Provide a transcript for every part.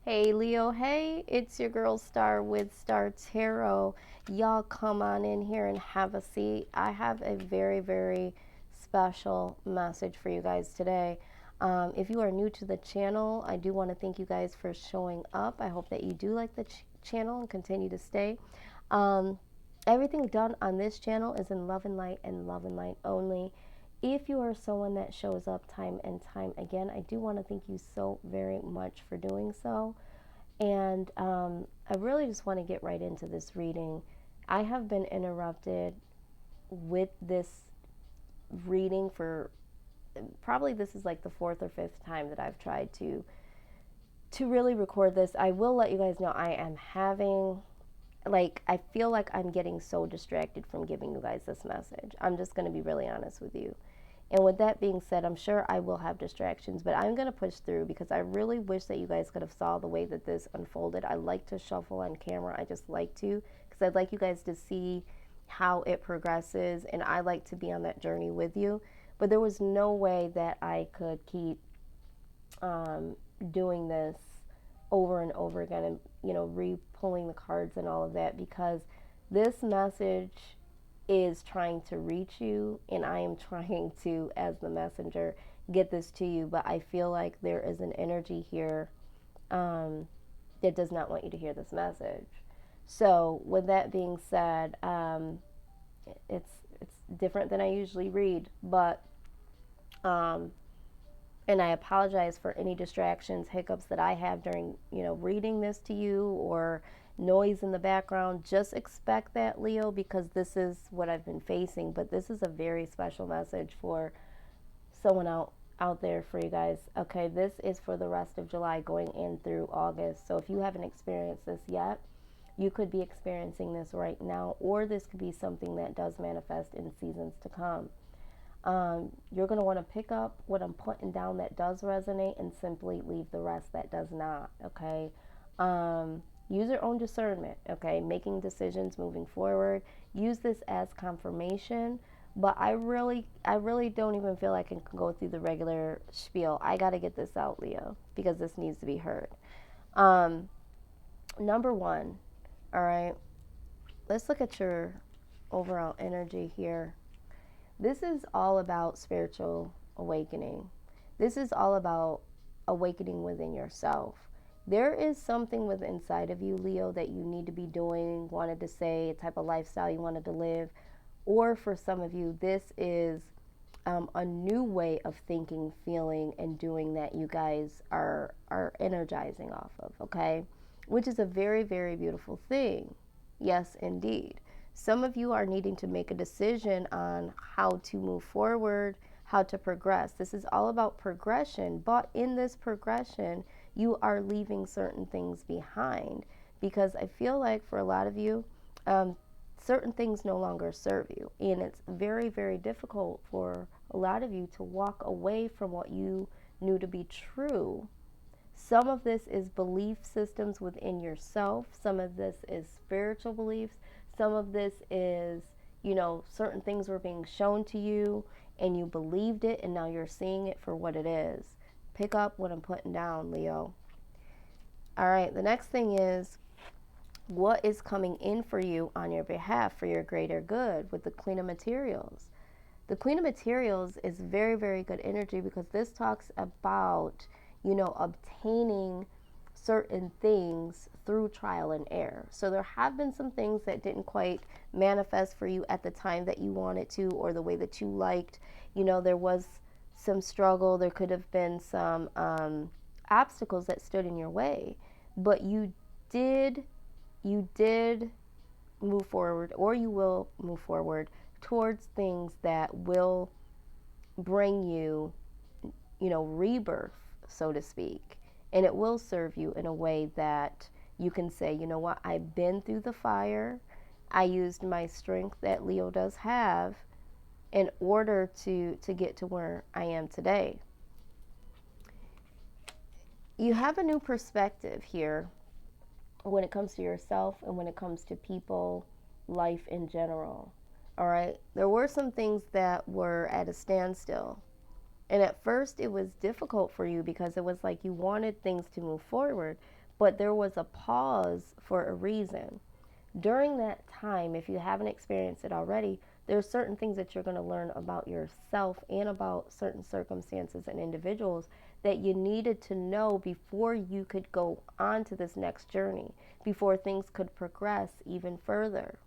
Hey Leo, hey, it's your girl Star with Star Tarot. Y'all come on in here and have a seat. I have a very special message for you guys today. If you are new to the channel, I do want to thank you guys for showing up. I hope that you do like the channel and continue to stay. Um, Everything done on this channel is in love and light and love and light only. If you are someone that shows up time and time again, I do want to thank you so very much for doing so. And I really just want to get right into this reading. I have been interrupted with this reading for probably this is like the fourth or fifth time that I've tried to really record this. I will let you guys know I am having I feel like I'm getting so distracted from giving you guys this message. I'm just going to be really honest with you. And with that being said, I'm sure I will have distractions, but I'm going to push through because I really wish that you guys could have saw the way that this unfolded. I like to shuffle on camera. I just like to because I'd like you guys to see how it progresses, and I like to be on that journey with you. But there was no way that I could keep doing this over and over again and, re-pulling the cards and all of that because this message is trying to reach you, and I am trying to, as the messenger, get this to you. But I feel like there is an energy here that does not want you to hear this message. So, with that being said, it's different than I usually read, but and I apologize for any distractions, hiccups that I have during, reading this to you or noise in the background. Just expect that, Leo, because this is what I've been facing. But this is a very special message for someone out there for you guys. Okay, this is for the rest of July going in through August. So if you haven't experienced this yet, you could be experiencing this right now, or this could be something that does manifest in seasons to come. You're going to want to pick up what I'm putting down that does resonate and simply leave the rest that does not, okay? Use your own discernment, okay? Making decisions moving forward. Use this as confirmation, but I really don't even feel like I can go through the regular spiel. I got to get this out, Leo, because this needs to be heard. Number one, all right, let's look at your overall energy here. This is all about spiritual awakening. This is all about awakening within yourself. There is something within inside of you, Leo, that you need to be doing, wanted to say, a type of lifestyle you wanted to live. Or for some of you, this is a new way of thinking, feeling, and doing that you guys are energizing off of, okay? Which is a very beautiful thing. Yes, indeed. Some of you are needing to make a decision on how to move forward, how to progress. This is all about progression, but in this progression, you are leaving certain things behind because I feel like for a lot of you, certain things no longer serve you, and it's very difficult for a lot of you to walk away from what you knew to be true. Some of this is belief systems within yourself. Some of this is spiritual beliefs. Some of this is, certain things were being shown to you and you believed it and now you're seeing it for what it is. Pick up what I'm putting down, Leo. All right, the next thing is what is coming in for you on your behalf for your greater good with the Queen of Materials. The Queen of Materials is very good energy because this talks about, obtaining certain things through trial and error. So there have been some things that didn't quite manifest for you at the time that you wanted to or the way that you liked. There was some struggle. There could have been some obstacles that stood in your way. But you did move forward, or you will move forward towards things that will bring you, rebirth, so to speak. And it will serve you in a way that you can say, you know what, I've been through the fire. I used my strength that Leo does have in order to get to where I am today. You have a new perspective here when it comes to yourself and when it comes to people, life in general. All right. There were some things that were at a standstill. And at first it was difficult for you because it was like you wanted things to move forward, but there was a pause for a reason. During that time, if you haven't experienced it already, there's certain things that you're going to learn about yourself and about certain circumstances and individuals that you needed to know before you could go on to this next journey, before things could progress even further.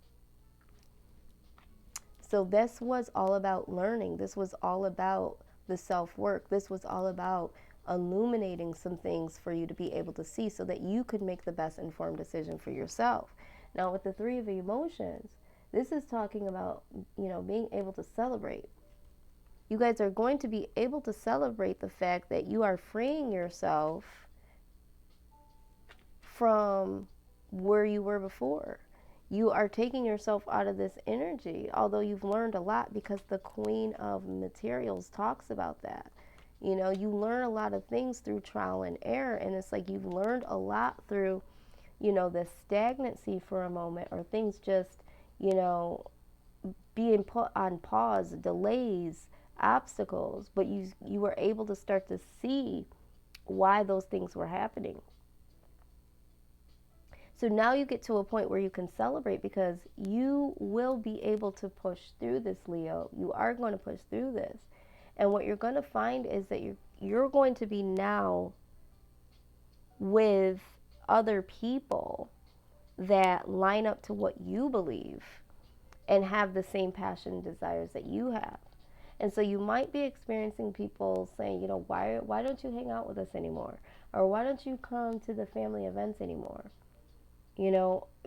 So this was all about learning. This was all about the self-work. This was all about illuminating some things for you to be able to see so that you could make the best informed decision for yourself. Now, with the three of emotions, this is talking about, being able to celebrate. You guys are going to be able to celebrate the fact that you are freeing yourself from where you were before. You are taking yourself out of this energy, although you've learned a lot, because the Queen of Materials talks about that. You learn a lot of things through trial and error, and it's like you've learned a lot through, the stagnancy for a moment, or things just, being put on pause, delays, obstacles, but you were able to start to see why those things were happening. So now you get to a point where you can celebrate, because you will be able to push through this, Leo. You are going to push through this. And what you're going to find is that you're going to be now with other people that line up to what you believe and have the same passion and desires that you have. And so you might be experiencing people saying, why don't you hang out with us anymore? Or why don't you come to the family events anymore?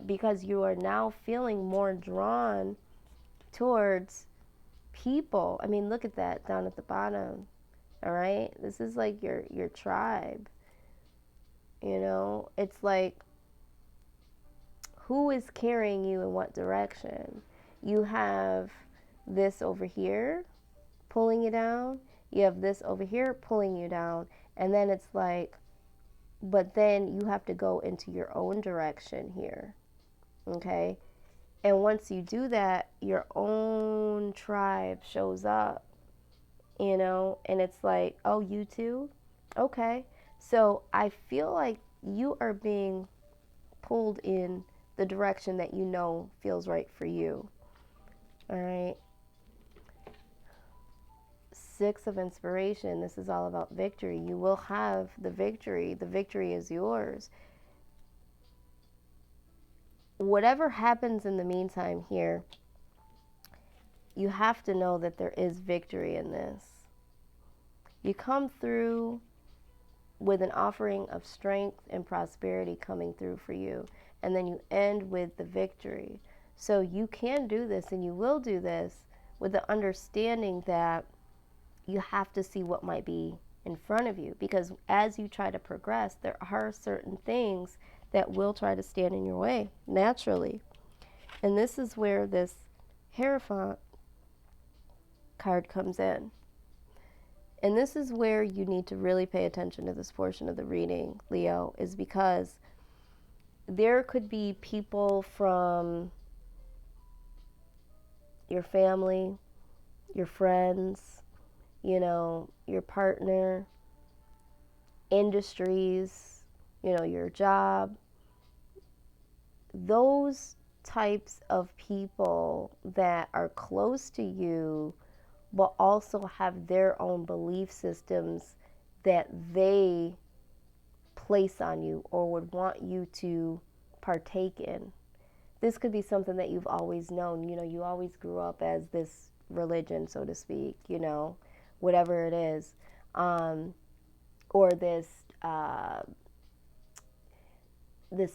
Because you are now feeling more drawn towards people. I mean, look at that down at the bottom. All right? This is like your tribe. It's like, who is carrying you in what direction? You have this over here pulling you down. You have this over here pulling you down. And then it's like, but then you have to go into your own direction here. Okay? And once you do that, your own tribe shows up, and it's like, oh, you too? Okay. So I feel like you are being pulled in the direction that feels right for you. All right. Six of Inspiration. This is all about victory. You will have the victory. The victory is yours. Whatever happens in the meantime here, you have to know that there is victory in this. You come through with an offering of strength and prosperity coming through for you, and then you end with the victory. So you can do this, and you will do this with the understanding that you have to see what might be in front of you, because as you try to progress, there are certain things that will try to stand in your way naturally. And this is where this Hierophant card comes in. And this is where you need to really pay attention to this portion of the reading, Leo, is because there could be people from your family, your friends, your partner, industries, your job. Those types of people that are close to you, but also have their own belief systems that they place on you or would want you to partake in. This could be something that you've always known. You always grew up as this religion, so to speak, whatever it is, or this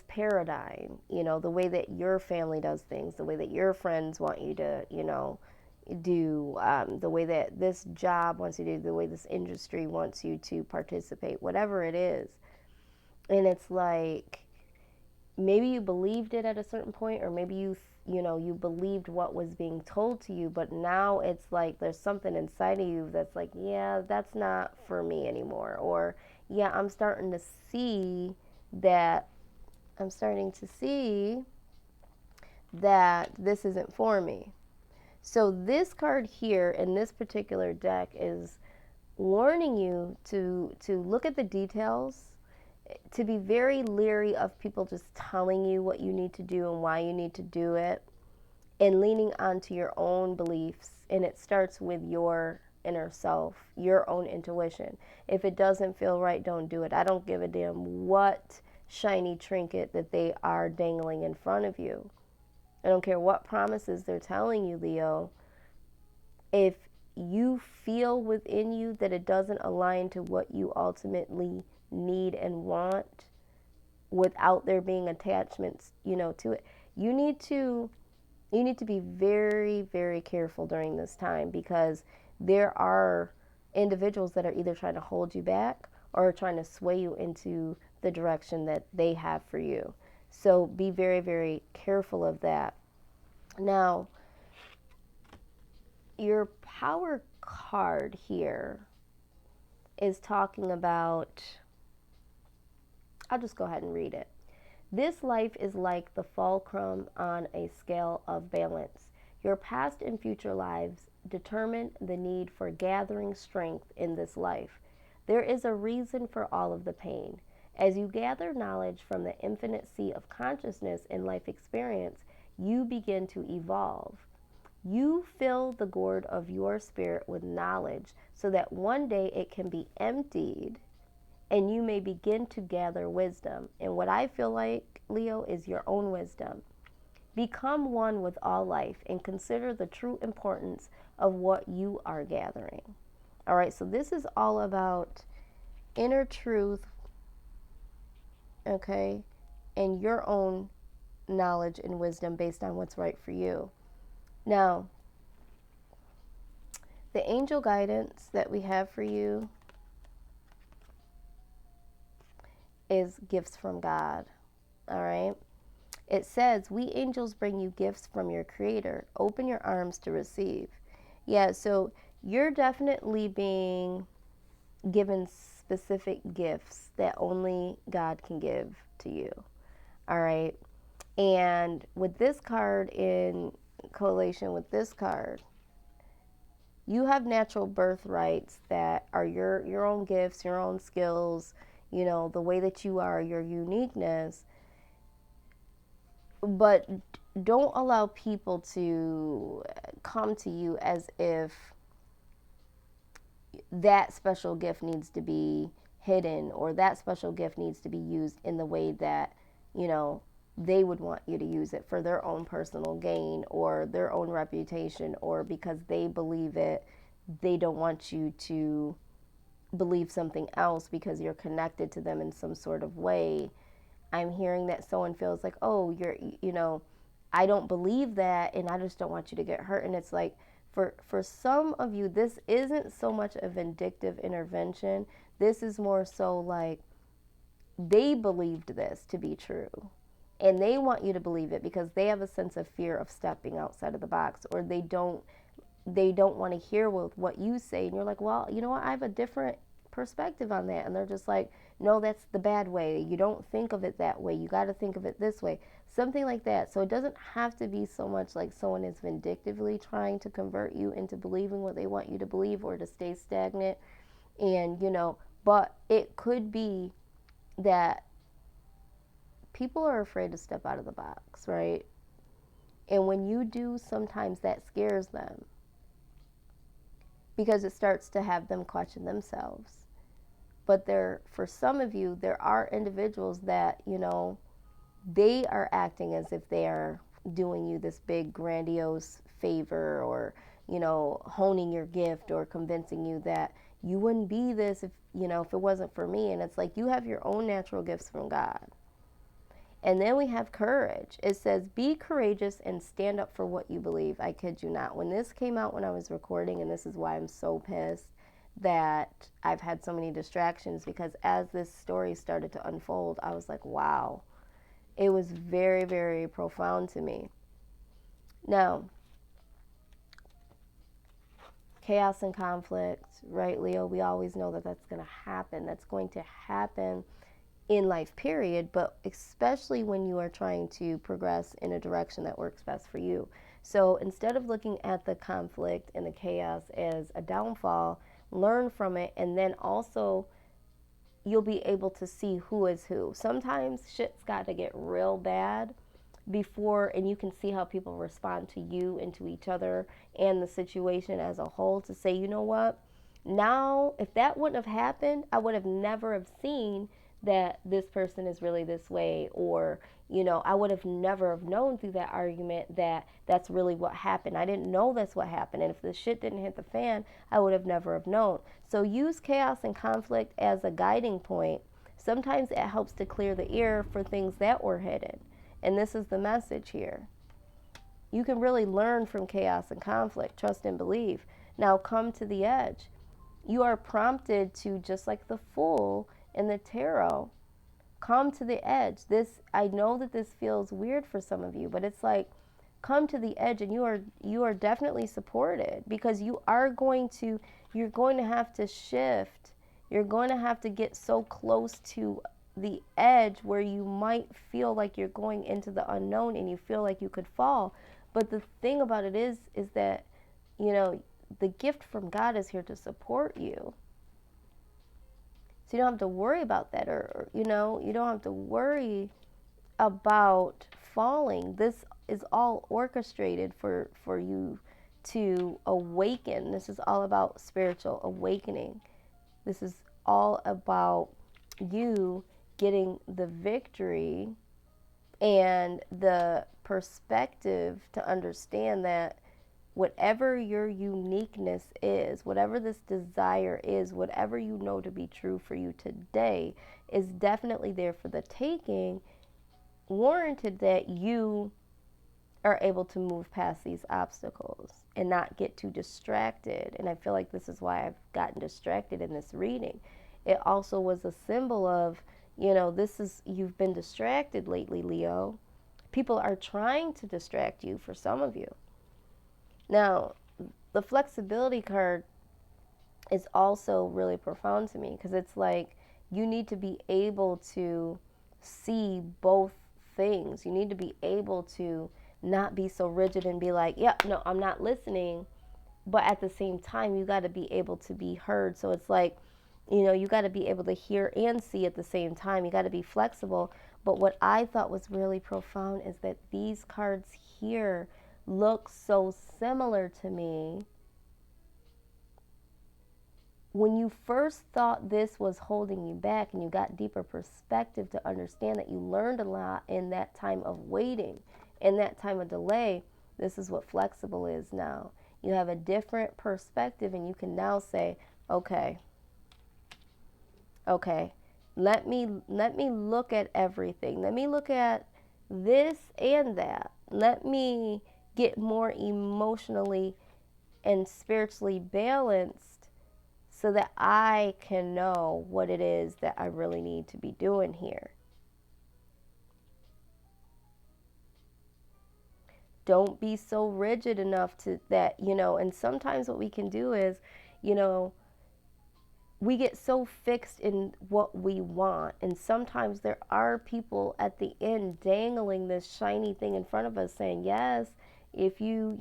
paradigm, the way that your family does things, the way that your friends want you to, do, the way that this job wants you to do, the way this industry wants you to participate, whatever it is. And it's like, maybe you believed it at a certain point, or maybe you believed what was being told to you, but now it's like there's something inside of you that's like, yeah, that's not for me anymore. Or, yeah, I'm starting to see that this isn't for me. So this card here in this particular deck is warning you to look at the details to be very leery of people just telling you what you need to do and why you need to do it, and leaning onto your own beliefs. And it starts with your inner self, your own intuition. If it doesn't feel right, don't do it. I don't give a damn what shiny trinket that they are dangling in front of you. I don't care what promises they're telling you, Leo. If you feel within you that it doesn't align to what you ultimately need and want, without there being attachments, to it, you need to be very, very careful during this time, because there are individuals that are either trying to hold you back or trying to sway you into the direction that they have for you. So be very, very careful of that. Now, your power card here is talking about, I'll just go ahead and read it. This life is like the fulcrum on a scale of balance. Your past and future lives determine the need for gathering strength in this life. There is a reason for all of the pain. As you gather knowledge from the infinite sea of consciousness and life experience, you begin to evolve. You fill the gourd of your spirit with knowledge so that one day it can be emptied and you may begin to gather wisdom. And what I feel like, Leo, is your own wisdom. Become one with all life and consider the true importance of what you are gathering. All right, so this is all about inner truth, okay, and your own knowledge and wisdom based on what's right for you. Now, the angel guidance that we have for you is gifts from God. All right. It says, we angels bring you gifts from your creator. Open your arms to receive. Yeah, so you're definitely being given specific gifts that only God can give to you. All right. And with this card in correlation with this card, you have natural birthrights that are your own gifts, your own skills, the way that you are, your uniqueness. But don't allow people to come to you as if that special gift needs to be hidden, or that special gift needs to be used in the way that, they would want you to use it for their own personal gain or their own reputation, or because they believe it, they don't want you to believe something else because you're connected to them in some sort of way. I'm hearing that someone feels like, oh, I don't believe that, and I just don't want you to get hurt. And it's like, for some of you, this isn't so much a vindictive intervention. This is more so like they believed this to be true, and they want you to believe it because they have a sense of fear of stepping outside of the box, or they don't want to hear what you say, and you're like, well, you know what, I have a different perspective on that. And they're just like, no, that's the bad way. You don't think of it that way. You got to think of it this way. Something like that. So it doesn't have to be so much like someone is vindictively trying to convert you into believing what they want you to believe, or to stay stagnant. And, but it could be that people are afraid to step out of the box, right? And when you do, sometimes that scares them, because it starts to have them question themselves. But for some of you, there are individuals that, they are acting as if they are doing you this big grandiose favor, or, honing your gift, or convincing you that you wouldn't be this if it wasn't for me. And it's like, you have your own natural gifts from God. And then we have courage. It says, be courageous and stand up for what you believe. I kid you not. When this came out when I was recording, and this is why I'm so pissed that I've had so many distractions, because as this story started to unfold, I was like, wow. It was very, very profound to me. Now, chaos and conflict, right, Leo? We always know that that's going to happen. That's going to happen in life, period, but especially when you are trying to progress in a direction that works best for you. So instead of looking at the conflict and the chaos as a downfall, learn from it, and then also you'll be able to see who is who. Sometimes shit's got to get real bad before, and you can see how people respond to you and to each other and the situation as a whole, to say, you know what, now if that wouldn't have happened, I would have never have seen that this person is really this way, or I would have never have known through that argument that that's really what happened. I didn't know that's what happened, and if the shit didn't hit the fan, I would have never have known. So use chaos and conflict as a guiding point. Sometimes it helps to clear the air for things that were hidden. And this is the message here. You can really learn from chaos and conflict. Trust and believe. Now come to the edge. You are prompted to, just like the Fool in the tarot, come to the edge. I know that this feels weird for some of you, but it's like, come to the edge, and you are definitely supported, because you're going to have to shift. You're going to have to get so close to the edge where you might feel like you're going into the unknown and you feel like you could fall. But the thing about it is that, the gift from God is here to support you. So you don't have to worry about that, or you don't have to worry about falling. This is all orchestrated for you to awaken. This is all about spiritual awakening. This is all about you getting the victory and the perspective to understand that whatever your uniqueness is, whatever this desire is, whatever you know to be true for you today is definitely there for the taking, warranted that you are able to move past these obstacles and not get too distracted. And I feel like this is why I've gotten distracted in this reading. It also was a symbol of, you've been distracted lately, Leo. People are trying to distract you, for some of you. Now, the flexibility card is also really profound to me, because it's like you need to be able to see both things. You need to be able to not be so rigid and be like, yeah, no, I'm not listening. But at the same time, you got to be able to be heard. So it's like, you got to be able to hear and see at the same time. You got to be flexible. But what I thought was really profound is that these cards here look so similar to me. When you first thought this was holding you back, and you got deeper perspective to understand that you learned a lot in that time of waiting, in that time of delay, this is what flexible is now. You have a different perspective, and you can now say, okay, let me look at everything. Let me look at this and that. Let me get more emotionally and spiritually balanced so that I can know what it is that I really need to be doing here. Don't be so rigid enough to that, and sometimes what we can do is, we get so fixed in what we want, and sometimes there are people at the end dangling this shiny thing in front of us saying, yes, if you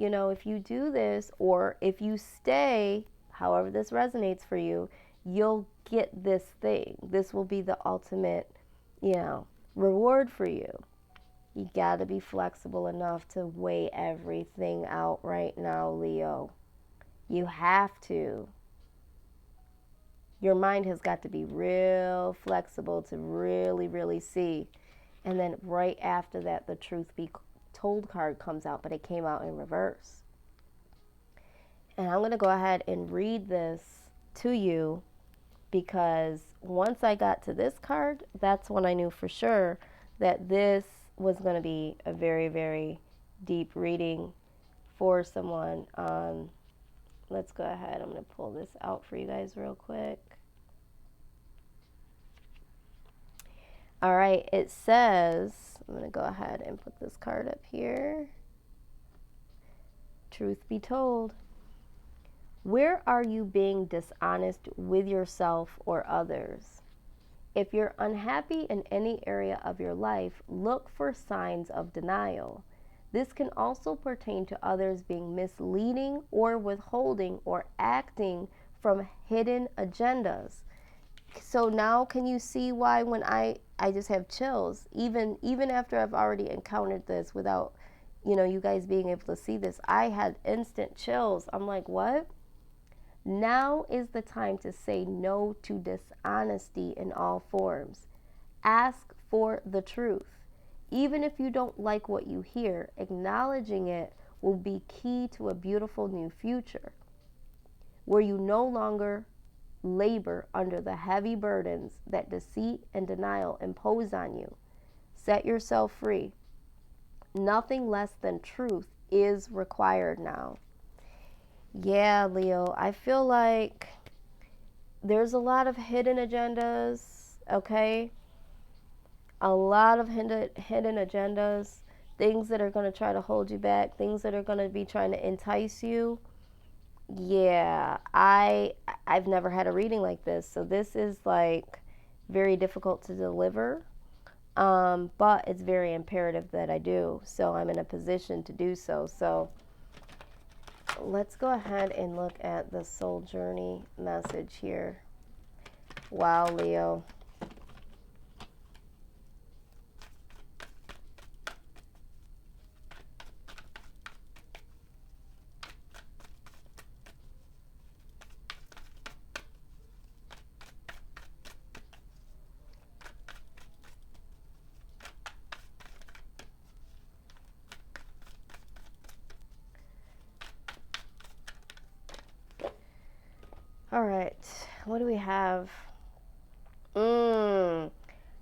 do this, or if you stay, however this resonates for you, you'll get this thing. This will be the ultimate, reward for you. You got to be flexible enough to weigh everything out right now, Leo. You have to. Your mind has got to be real flexible to really, really see. And then right after that, the truth be told card comes out, but it came out in reverse. And I'm going to go ahead and read this to you, because once I got to this card, that's when I knew for sure that this was going to be a very, very deep reading for someone. Let's go ahead. I'm going to pull this out for you guys real quick. All right, it says, I'm going to go ahead and put this card up here. Truth be told. Where are you being dishonest with yourself or others? If you're unhappy in any area of your life, look for signs of denial. This can also pertain to others being misleading or withholding or acting from hidden agendas. So now can you see why when I just have chills, even after I've already encountered this without, you guys being able to see this, I had instant chills. I'm like, what? Now is the time to say no to dishonesty in all forms. Ask for the truth. Even if you don't like what you hear, acknowledging it will be key to a beautiful new future where you no longer labor under the heavy burdens that deceit and denial impose on you. Set yourself free. Nothing less than truth is required now. Yeah, Leo, I feel like there's a lot of hidden agendas, okay? A lot of hidden agendas, things that are going to try to hold you back, things that are going to be trying to entice you. Yeah, I've never had a reading like this, so this is like very difficult to deliver. But it's very imperative that I do, so I'm in a position to do so. So let's go ahead and look at the soul journey message here. Wow, Leo. All right, what do we have?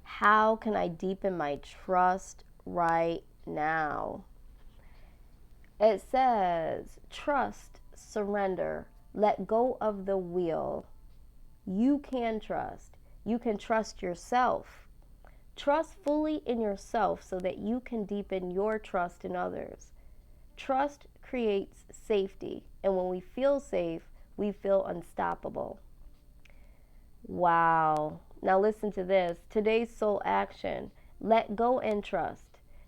How can I deepen my trust right now? It says, trust, surrender, let go of the wheel. You can trust. You can trust yourself. Trust fully in yourself so that you can deepen your trust in others. Trust creates safety, and when we feel safe, we feel unstoppable. Wow. Now listen to this. Today's soul action. Let go and trust.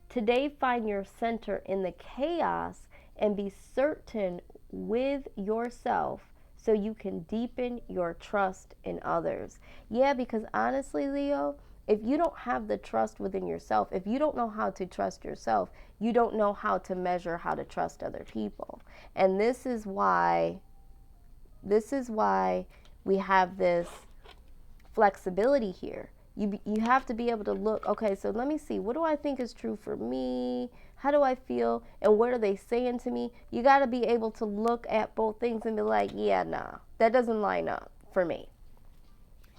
Today find your center in the chaos and be certain with yourself so you can deepen your trust in others. Yeah, because honestly, Leo, if you don't have the trust within yourself, if you don't know how to trust yourself, you don't know how to measure how to trust other people. And this is why we have this flexibility here. You have to be able to look, okay, so let me see, what do I think is true for me? How do I feel? And what are they saying to me? You got to be able to look at both things and be like, yeah, nah, that doesn't line up for me.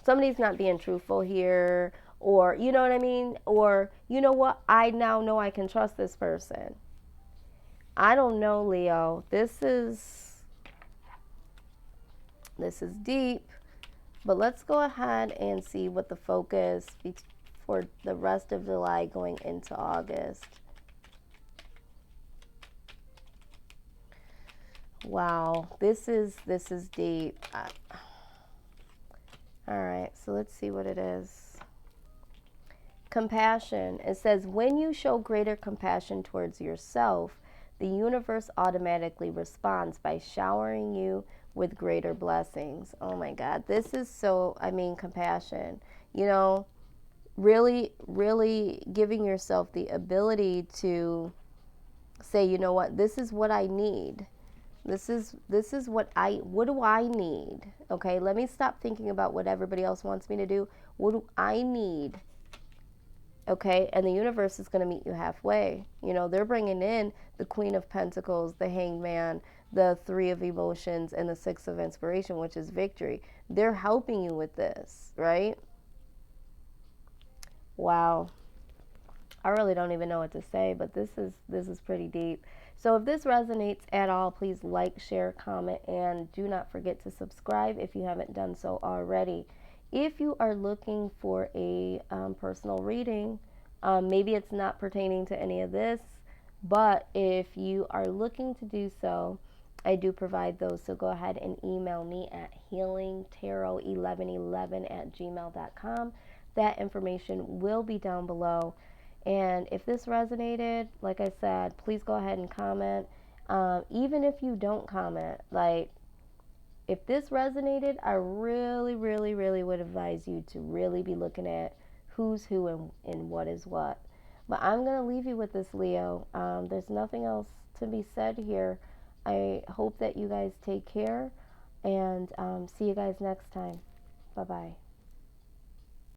Somebody's not being truthful here, or you know what I mean? Or you know what? I now know I can trust this person. I don't know, Leo. This is deep. But let's go ahead and see what the focus for the rest of July going into August. Wow, this is deep. All right, so let's see what it is. Compassion. It says, when you show greater compassion towards yourself, the universe automatically responds by showering you with greater blessings. Oh my God, this is so, compassion. Really, really giving yourself the ability to say, you know what, this is what I need. This is what do I need? Okay, let me stop thinking about what everybody else wants me to do. What do I need? Okay, and the universe is going to meet you halfway. They're bringing in the Queen of Pentacles, the Hanged Man, the Three of Emotions, and the Six of Inspiration, which is victory. They're helping you with this, right? Wow. I really don't even know what to say, but this is pretty deep. So if this resonates at all, please like, share, comment, and do not forget to subscribe if you haven't done so already. If you are looking for a personal reading, maybe it's not pertaining to any of this, but if you are looking to do so, I do provide those. So go ahead and email me at healingtarot1111@gmail.com. That information will be down below. And if this resonated, like I said, please go ahead and comment. Even if you don't comment, like, if this resonated, I really, really, really would advise you to really be looking at who's who and what is what. But I'm going to leave you with this, Leo. There's nothing else to be said here. I hope that you guys take care, and see you guys next time. Bye-bye.